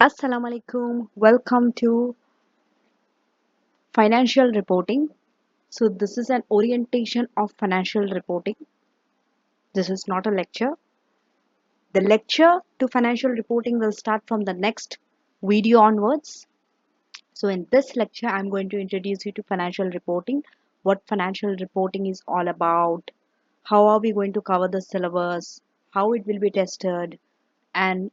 Assalamu alaikum. Welcome to financial reporting. So this is an orientation of financial reporting. This is not a lecture. The lecture to financial reporting will start from the next video onwards. So in this lecture, I'm going to introduce you to financial reporting, what financial reporting is all about, how are we going to cover the syllabus, how it will be tested, and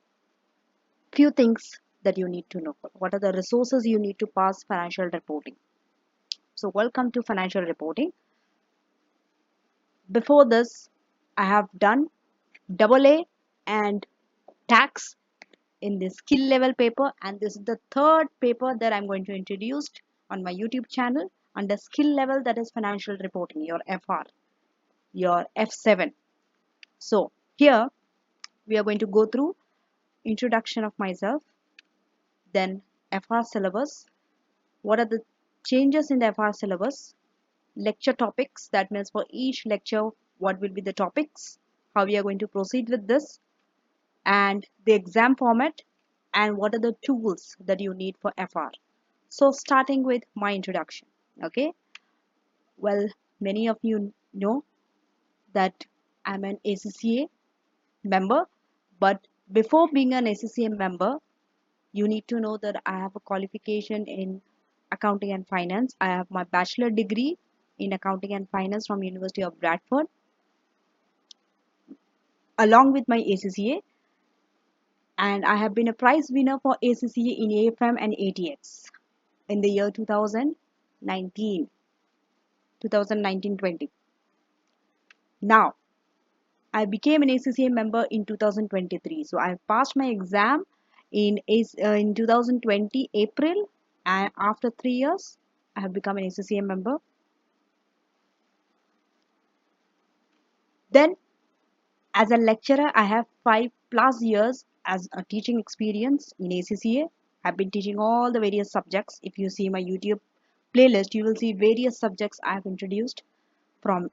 few things that you need to know. What are the resources you need to pass financial reporting? So welcome to financial reporting. Before this, I have done double A and tax in the skill level paper, and this is the third paper that I'm going to introduce on my YouTube channel under skill level, that is financial reporting, your FR, your F7. So here we are going to go through introduction of myself, then FR syllabus, what are the changes in the FR syllabus, lecture topics, that means for each lecture what will be the topics, how we are going to proceed with this, and the exam format, and what are the tools that you need for FR. So starting with my introduction. Okay, well, many of you know that I'm an ACCA member, but before being an ACCA member, you need to know that I have a qualification in accounting and finance. I have my bachelor degree in accounting and finance from University of Bradford along with my ACCA, and I have been a prize winner for ACCA in AFM and ATX in the year 2019-20. Now, I became an ACCA member in 2023. So I passed my exam in 2020 April, and after 3 years, I have become an ACCA member. Then, as a lecturer, I have 5+ years as a teaching experience in ACCA. I've been teaching all the various subjects. If you see my YouTube playlist, you will see various subjects I have introduced from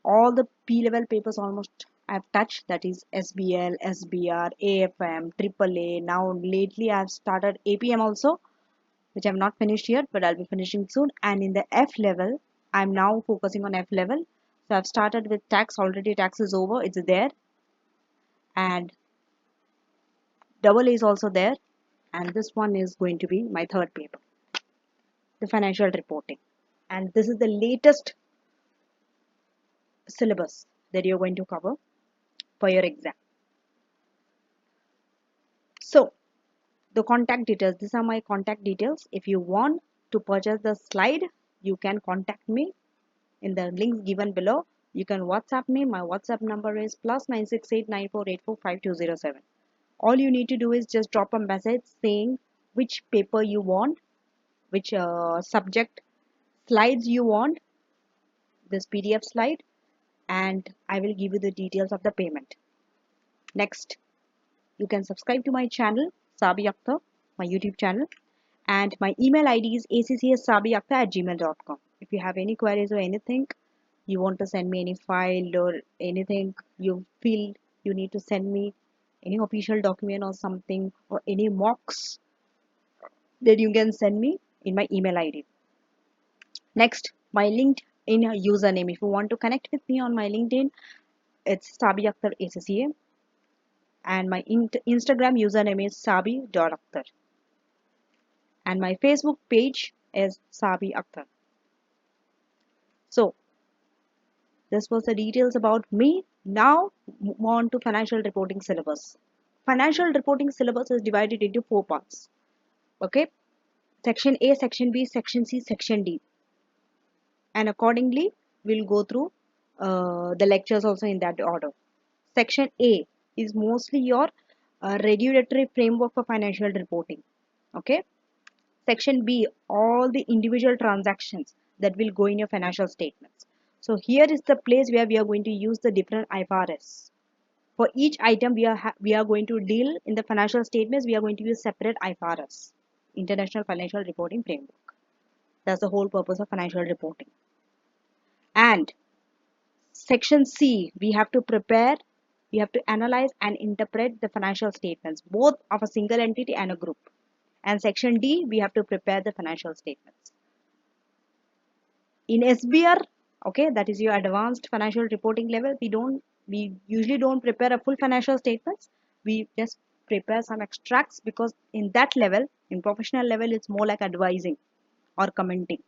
all the P level papers almost I've touched, that is SBL, SBR, AFM, AAA. Now lately I've started APM also, which I've not finished yet, but I'll be finishing soon. And in the F level, I'm now focusing on F level. So I've started with tax, already tax is over, it's there. And double A is also there. And this one is going to be my third paper, the financial reporting. And this is the latest syllabus that you're going to cover for your exam. So the contact details, these are my contact details. If you want to purchase the slide, you can contact me in the links given below. You can WhatsApp me. My WhatsApp number is +96894845207. All you need to do is just drop a message saying which paper you want, which subject slides you want, this PDF slide, and I will give you the details of the payment. Next, you can subscribe to my channel, Sabi Akther, my YouTube channel, and my email ID is accssabiakther@gmail.com. If you have any queries or anything, you want to send me any file or anything you feel you need to send me, any official document or something, or any mocks, then you can send me in my email ID. Next, my LinkedIn username. If you want to connect with me on my LinkedIn, it's Sabi Akther ACCA, and my Instagram username is sabi.akther, and my Facebook page is Sabi Akther. So this was the details about me. Now move on to financial reporting syllabus. Financial reporting syllabus is divided into 4 parts. Okay, section A, section B, section C, section D, and accordingly we'll go through the lectures also in that order. Section A is mostly your regulatory framework for financial reporting. Okay, section B, all the individual transactions that will go in your financial statements. So here is the place where we are going to use the different IFRS. For each item we are going to deal in the financial statements, we are going to use separate IFRS, International Financial Reporting Framework. That's the whole purpose of financial reporting. And section C, we have to prepare we have to analyze and interpret the financial statements, both of a single entity and a group. And section D, we have to prepare the financial statements. In SBR, okay, that is your advanced financial reporting level, we usually don't prepare a full financial statements. We just prepare some extracts, because in that level, in professional level, it's more like advising or commenting.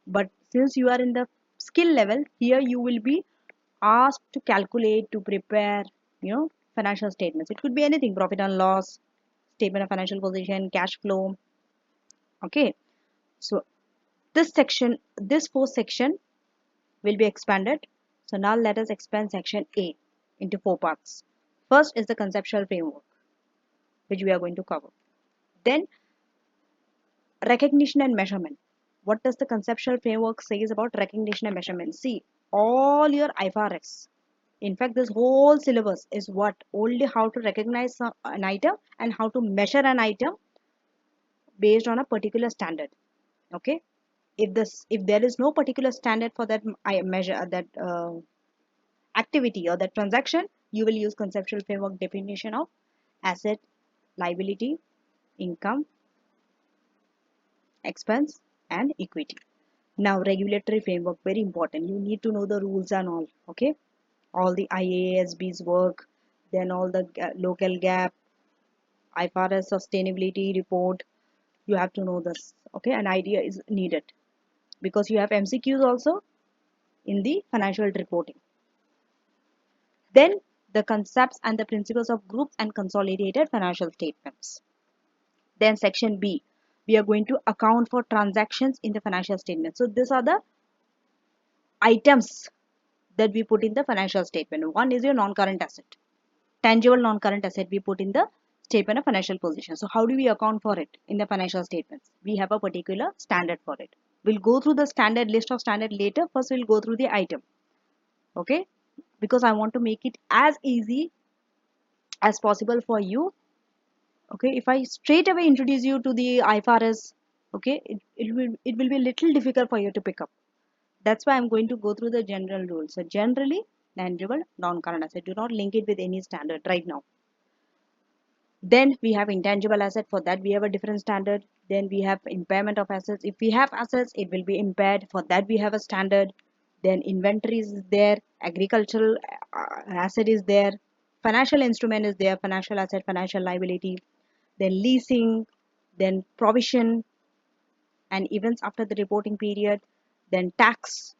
But since you are in the skill level, here you will be asked to calculate, to prepare, financial statements. It could be anything: profit and loss, statement of financial position, cash flow. Okay, so this fourth section will be expanded. So now let us expand section A into four parts. First is the conceptual framework, which we are going to cover. Then recognition and measurement. What does the conceptual framework says about recognition and measurement? See, all your IFRS, in fact, this whole syllabus is what only how to recognize an item and how to measure an item based on a particular standard. Okay, if there is no particular standard for that I measure that activity or that transaction, you will use conceptual framework definition of asset, liability, income, expense, and equity. Now, regulatory framework, very important. You need to know the rules and all. Okay, all the IASB's work, then all the local gap, IFRS sustainability report. You have to know this. Okay, an idea is needed, because you have MCQs also in the financial reporting. Then the concepts and the principles of groups and consolidated financial statements. Then section B, we are going to account for transactions in the financial statement. So these are the items that we put in the financial statement. One is your non-current asset. Tangible non-current asset we put in the statement of financial position. So how do we account for it in the financial statements? We have a particular standard for it. We'll go through the standard list of standard later. First we'll go through the item. Okay, because I want to make it as easy as possible for you. Okay, if I straight away introduce you to the IFRS, okay, it will be a little difficult for you to pick up. That's why I'm going to go through the general rules. So generally, tangible non-current asset, do not link it with any standard right now. Then we have intangible asset. For that we have a different standard. Then we have impairment of assets. If we have assets, it will be impaired. For that we have a standard. Then inventories is there, agricultural asset is there, financial instrument is there, financial asset, financial liability, then leasing, then provision and events after the reporting period, then tax,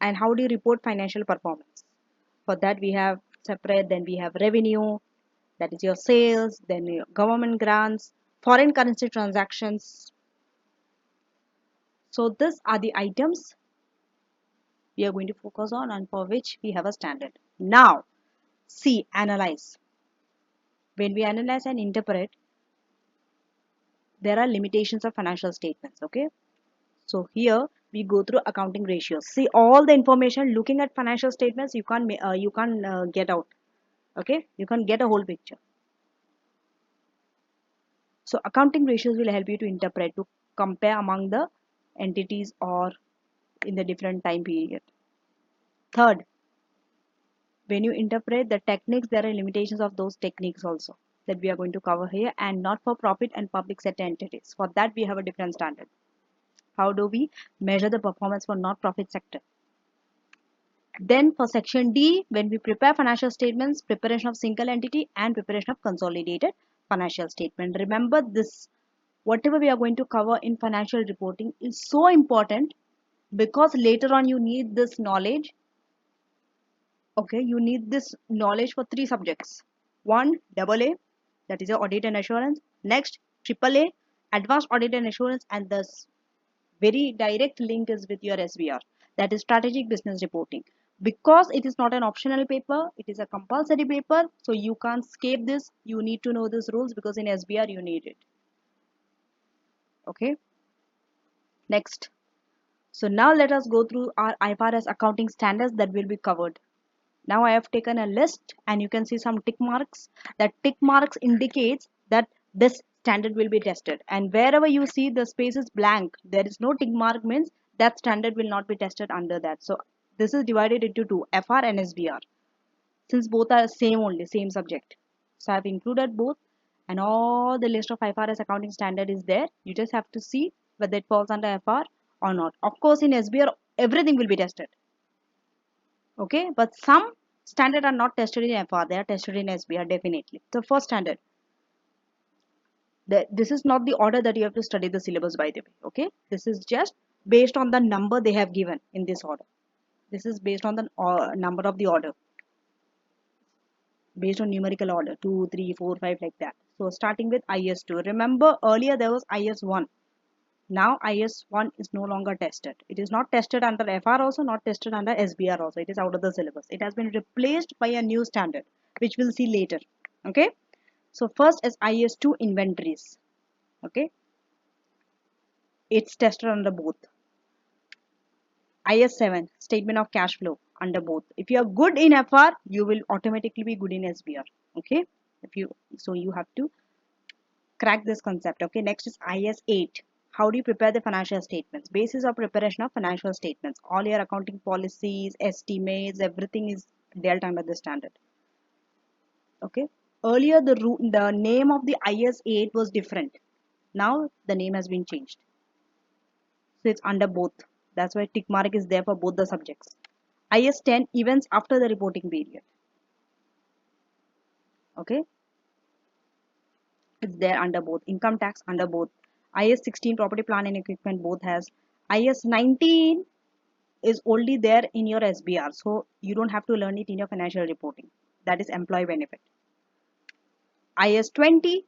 and how do you report financial performance. For that we have separate. Then we have revenue, that is your sales, then your government grants, foreign currency transactions. So these are the items we are going to focus on and for which we have a standard. Now see, analyze. When we analyze and interpret, there are limitations of financial statements. Okay, so here we go through accounting ratios. See, all the information looking at financial statements, you can't get out. Okay, you can't get a whole picture. So accounting ratios will help you to interpret, to compare among the entities or in the different time period. Third, when you interpret the techniques, there are limitations of those techniques also that we are going to cover here, and not for profit and public sector entities. For that we have a different standard. How do we measure the performance for not-profit sector? Then for section D, when we prepare financial statements, preparation of single entity and preparation of consolidated financial statement. Remember this, whatever we are going to cover in financial reporting is so important, because later on you need this knowledge. Okay, you need this knowledge for three subjects. One, AA, that is your audit and assurance. Next, AAA, advanced audit and assurance, and this very direct link is with your SBR, that is strategic business reporting. Because it is not an optional paper, it is a compulsory paper, so you can't escape this. You need to know these rules because in SBR you need it. Okay, next. So now let us go through our IFRS accounting standards that will be covered. Now I have taken a list and you can see some tick marks. That tick marks indicates that this standard will be tested, and wherever you see the space is blank, there is no tick mark, means that standard will not be tested under that. So this is divided into two, FR and SBR. since both are same only, same subject. So I've included both, and all the list of IFRS accounting standard is there. You just have to see whether it falls under FR or not. Of course, in SBR, everything will be tested. Okay, but some standard are not tested in FR, they are tested in SBR definitely. The first standard. This is not the order that you have to study the syllabus, by the way. Okay, this is just based on the number they have given in this order. This is based on the number of the order, based on numerical order 2, 3, 4, 5, like that. So starting with IS2. Remember earlier there was IS1. Now IS1 is no longer tested. It is not tested under FR also, not tested under SBR also. It is out of the syllabus. It has been replaced by a new standard, which we'll see later. Okay. So first is IS2 inventories. Okay. It's tested under both. IS7 statement of cash flow under both. If you are good in FR, you will automatically be good in SBR. Okay. You have to crack this concept. Okay, next is IS8. How do you prepare the financial statements? Basis of preparation of financial statements. All your accounting policies, estimates, everything is dealt under the standard. Okay. Earlier the name of the IS8 was different. Now the name has been changed. So it's under both. That's why tick mark is there for both the subjects. IS10 events after the reporting period. Okay. It's there under both. Income tax under both. IS16 property plant and equipment both has. IS19 is only there in your SBR, so you don't have to learn it in your financial reporting. That is employee benefit. IS20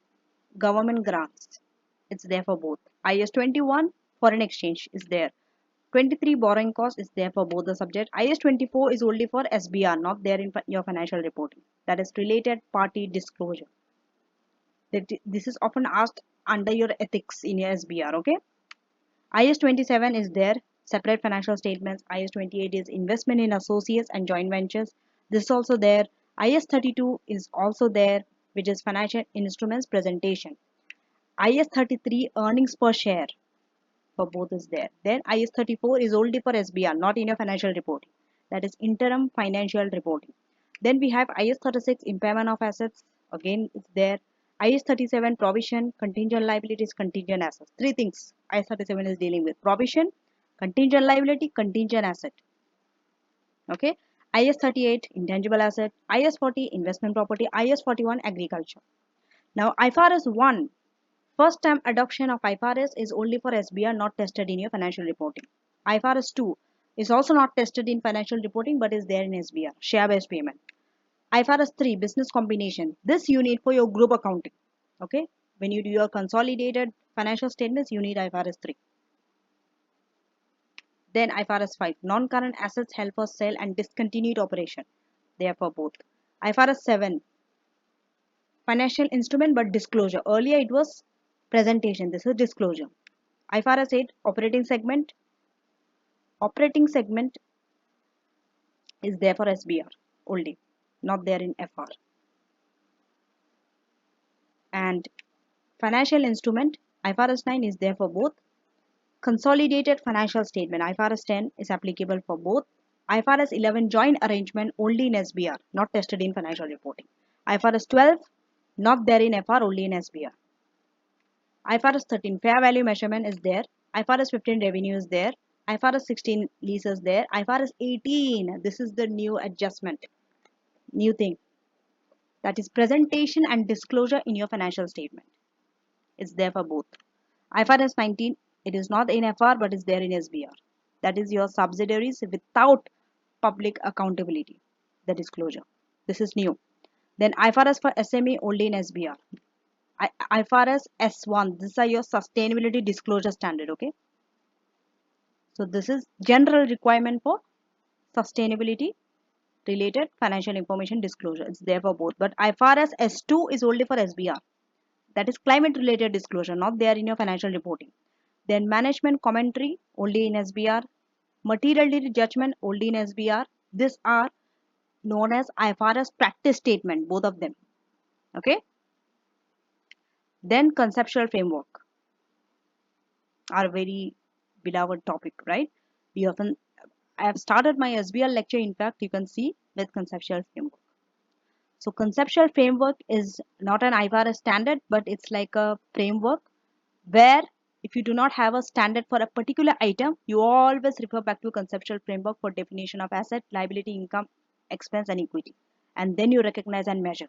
government grants. It's there for both. IS21 foreign exchange is there. 23 borrowing cost is there for both the subject. IS24 is only for SBR, not there in your financial reporting. That is related party disclosure. This is often asked under your ethics in your SBR. Okay. IS27 is there, separate financial statements. IS28 is investment in associates and joint ventures. This is also there. IS32 is also there, which is financial instruments presentation. IS33 earnings per share for both is there. Then IS34 is only for SBR, not in your financial reporting. That is interim financial reporting. Then we have IS36 impairment of assets. Again, it's there. IS37 provision, contingent liabilities, contingent assets. Three things IS37 is dealing with: provision, contingent liability, contingent asset. Okay. IS38 intangible asset, IS40 investment property, IS41 agriculture. Now IFRS 1, first time adoption of IFRS is only for SBR, not tested in your financial reporting. IFRS 2 is also not tested in financial reporting but is there in SBR, share based payment. IFRS 3 business combination. This you need for your group accounting. Okay. When you do your consolidated financial statements, you need IFRS 3. Then IFRS 5 non-current assets held for sale and discontinued operation. Therefore both. IFRS 7 financial instrument but disclosure. Earlier it was presentation. This is disclosure. IFRS 8 operating segment. Operating segment is there for SBR only, not there in FR. And financial instrument IFRS 9 is there for both. Consolidated financial statement IFRS 10 is applicable for both. IFRS 11 joint arrangement only in SBR, not tested in financial reporting. IFRS 12 not there in FR, only in SBR. IFRS 13 fair value measurement is there. IFRS 15 revenue is there. IFRS 16 leases there. IFRS 18, this is the new adjustment, new thing, that is presentation and disclosure in your financial statement. It's there for both. IFRS 19, it is not in FR but is there in SBR. That is your subsidiaries without public accountability, the disclosure. This is new. Then IFRS for SME only in SBR. IFRS S1, these are your sustainability disclosure standard. Okay. So this is general requirement for sustainability related financial information disclosure. It's there for both. But IFRS S2 is only for SBR. That is climate related disclosure, not there in your financial reporting. Then management commentary only in SBR. Materiality judgment only in SBR. These are known as IFRS practice statement, both of them. Okay. Then conceptual framework, our very beloved topic, right? We often, I have started my SBR lecture, in fact, you can see with conceptual framework. So conceptual framework is not an IFRS standard, but it's like a framework where if you do not have a standard for a particular item, you always refer back to conceptual framework for definition of asset, liability, income, expense, and equity. And then you recognize and measure.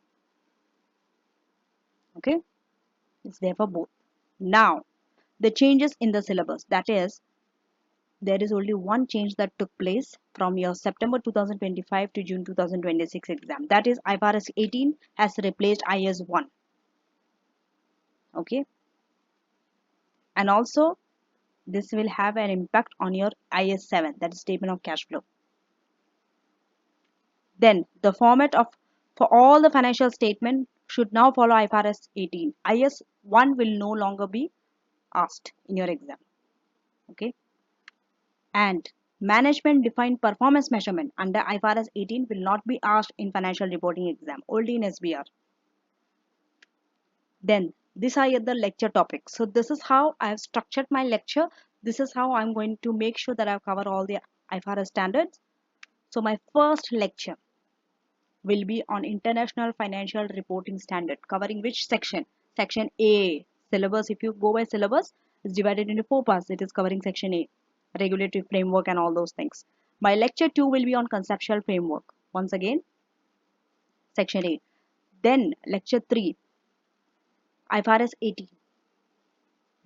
Okay, it's there for both. Now, the changes in the syllabus. That is, there is only one change that took place from your September 2025 to June 2026 exam. That is, IFRS 18 has replaced IS 1. Okay, and also this will have an impact on your IS 7, that is statement of cash flow. Then the format of for all the financial statement should now follow IFRS 18. IS 1 will no longer be asked in your exam. Okay, and management defined performance measurement under IFRS 18 will not be asked in financial reporting exam, only in SBR. Then these are the lecture topics. So this is how I have structured my lecture. This is how I'm going to make sure that I've covered all the IFRS standards. So my first lecture will be on International Financial Reporting Standard, covering which section? Section A. Syllabus, if you go by syllabus, is divided into 4 parts. It is covering section A, regulatory framework and all those things. My lecture 2 will be on conceptual framework. Once again, section A. Then lecture 3, IFRS 18.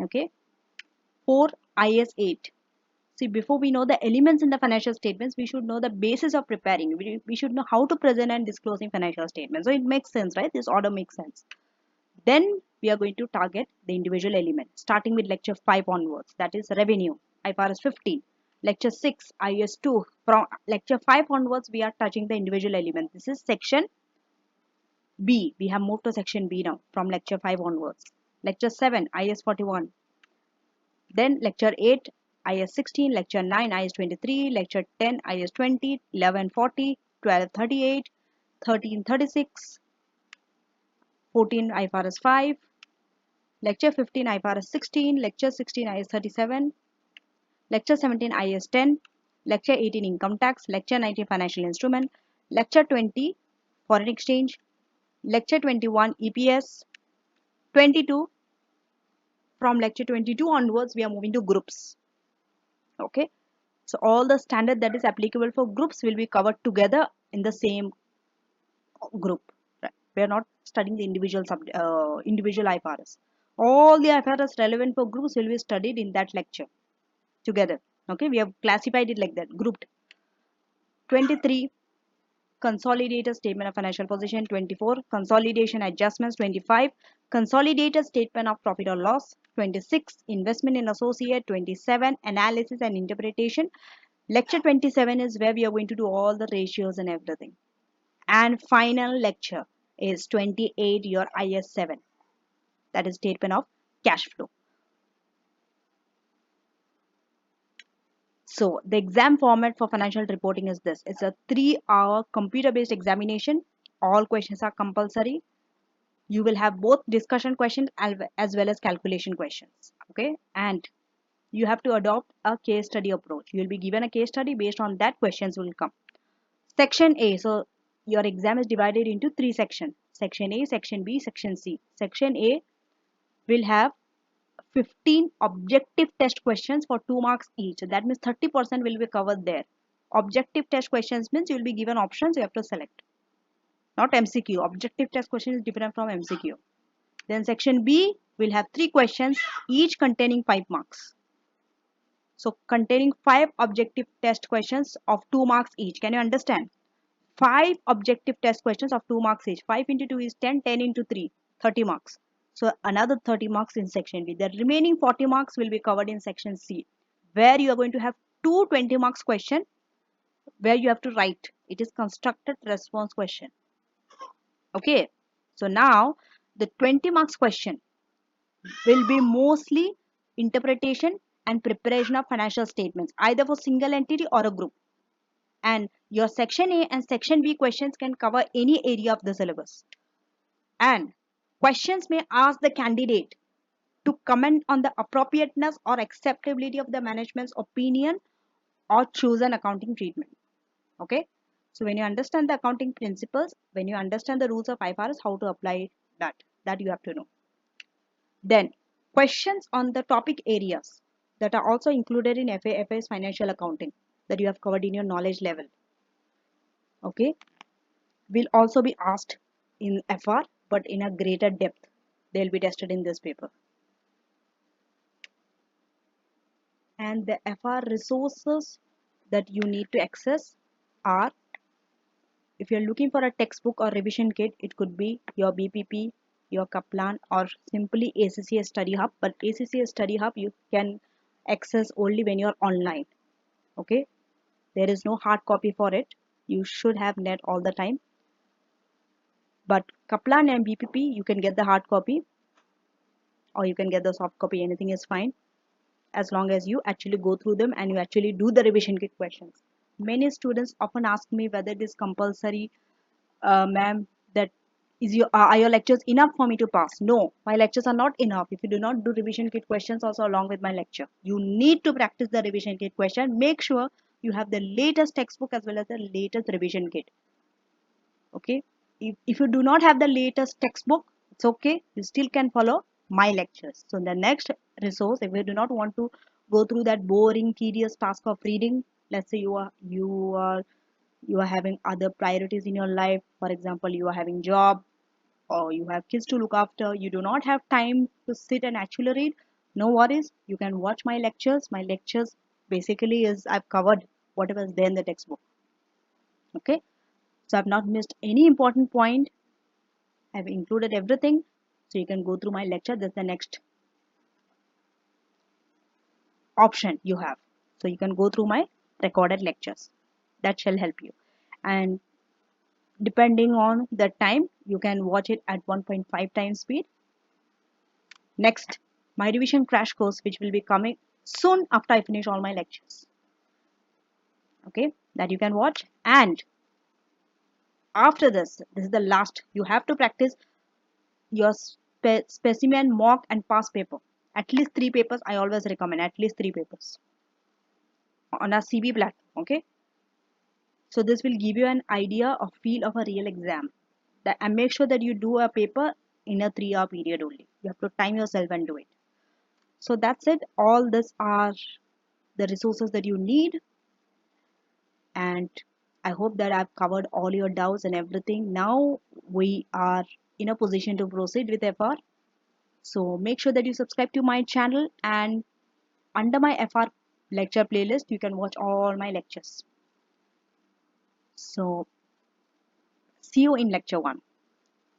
Okay. 4, IS 8. See, before we know the elements in the financial statements, we should know the basis of preparing. We should know how to present and disclosing financial statements. So it makes sense, right? This order makes sense. Then we are going to target the individual element, starting with lecture 5 onwards. That is revenue, IFRS 15. Lecture 6, IS 2. From lecture 5 onwards, we are touching the individual element. This is section B. We have moved to section B now from lecture 5 onwards. Lecture 7, IS 41. Then lecture 8, IS 16, lecture 9, IS 23, lecture 10, IS 20, 11 40, 12 38, 13 36, 14 IFRS 5, lecture 15 IFRS 16, lecture 16 IS 37, lecture 17 IS 10, lecture 18 income tax, lecture 19 financial instrument, lecture 20 foreign exchange, lecture 21 EPS, 22. From lecture 22 onwards, we are moving to groups. Okay. So all the standard that is applicable for groups will be covered together in the same group. Right? We are not studying the individual IFRS. All the IFRS relevant for groups will be studied in that lecture together. Okay, we have classified it like that, grouped. 23, consolidated statement of financial position. 24, consolidation adjustments. 25, consolidated statement of profit or loss. 26, investment in associate. 27, analysis and interpretation. Lecture 27 is where we are going to do all the ratios and everything. And final lecture is 28, your IS 7. That is statement of cash flow. So the exam format for financial reporting is this. It's a 3-hour computer-based examination. All questions are compulsory. You will have both discussion questions as well as calculation questions. Okay, and you have to adopt a case study approach. You will be given a case study. Based on that, questions will come. Section A. So your exam is divided into 3 sections. Section A, Section B, Section C. Section A will have 15 objective test questions for 2 marks each. That means 30% will be covered there. Objective test questions means you will be given options, you have to select. Not MCQ. Objective test question is different from MCQ. Then section B will have 3 questions, each containing 5 marks. So containing 5 objective test questions of 2 marks each. Can you understand? 5 objective test questions of 2 marks each. 5 into 2 is 10, 10 into 3, 30 marks. So another 30 marks in section B. The remaining 40 marks will be covered in section C, where you are going to have 2 20 marks question where you have to write. It is constructed response question. Okay. So now the 20 marks question will be mostly interpretation and preparation of financial statements, either for single entity or a group. And your section A and section B questions can cover any area of the syllabus. And questions may ask the candidate to comment on the appropriateness or acceptability of the management's opinion or choose an accounting treatment. Okay. So when you understand the accounting principles, when you understand the rules of IFRS, how to apply that you have to know. Then questions on the topic areas that are also included in FA's financial accounting that you have covered in your knowledge level. Okay, will also be asked in FR, but in a greater depth. They'll be tested in this paper. And the FR resources that you need to access are, if you're looking for a textbook or revision kit, it could be your BPP, your Kaplan, or simply ACCA Study Hub. But ACCA Study Hub you can access only when you're online. Okay, there is no hard copy for it. You should have net all the time. But Kaplan and BPP, you can get the hard copy or you can get the soft copy. Anything is fine as long as you actually go through them and you actually do the revision kit questions. Many students often ask me whether it is compulsory, ma'am, that are your lectures enough for me to pass? No, my lectures are not enough if you do not do revision kit questions also along with my lecture. You need to practice the revision kit question. Make sure you have the latest textbook as well as the latest revision kit. Okay, if you do not have the latest textbook, it's okay, you still can follow my lectures. So the next resource, if you do not want to go through that boring tedious task of reading, let's say you are having other priorities in your life, for example you are having job or you have kids to look after, you do not have time to sit and actually read, no worries, you can watch my lectures. My lectures basically is I've covered whatever is there in the textbook. Okay, so I've not missed any important point. I've included everything. So you can go through my lecture. That's the next option you have. So you can go through my recorded lectures. That shall help you. And depending on the time, you can watch it at 1.5 times speed. Next, my revision crash course, which will be coming soon after I finish all my lectures. Okay, that you can watch. And after this is the last. You have to practice your specimen, mock, and past paper. At least 3 papers. I always recommend at least 3 papers on a CB platform. Okay, so this will give you an idea of feel of a real exam. And make sure that you do a paper in a 3-hour period only. You have to time yourself and do it. So that's it. All this are the resources that you need, and I hope that I've covered all your doubts and everything. Now we are in a position to proceed with FR. So make sure that you subscribe to my channel, and under my FR lecture playlist you can watch all my lectures. So see you in lecture 1.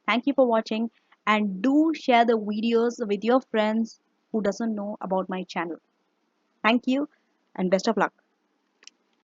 Thank you for watching, and do share the videos with your friends who doesn't know about my channel. Thank you and best of luck.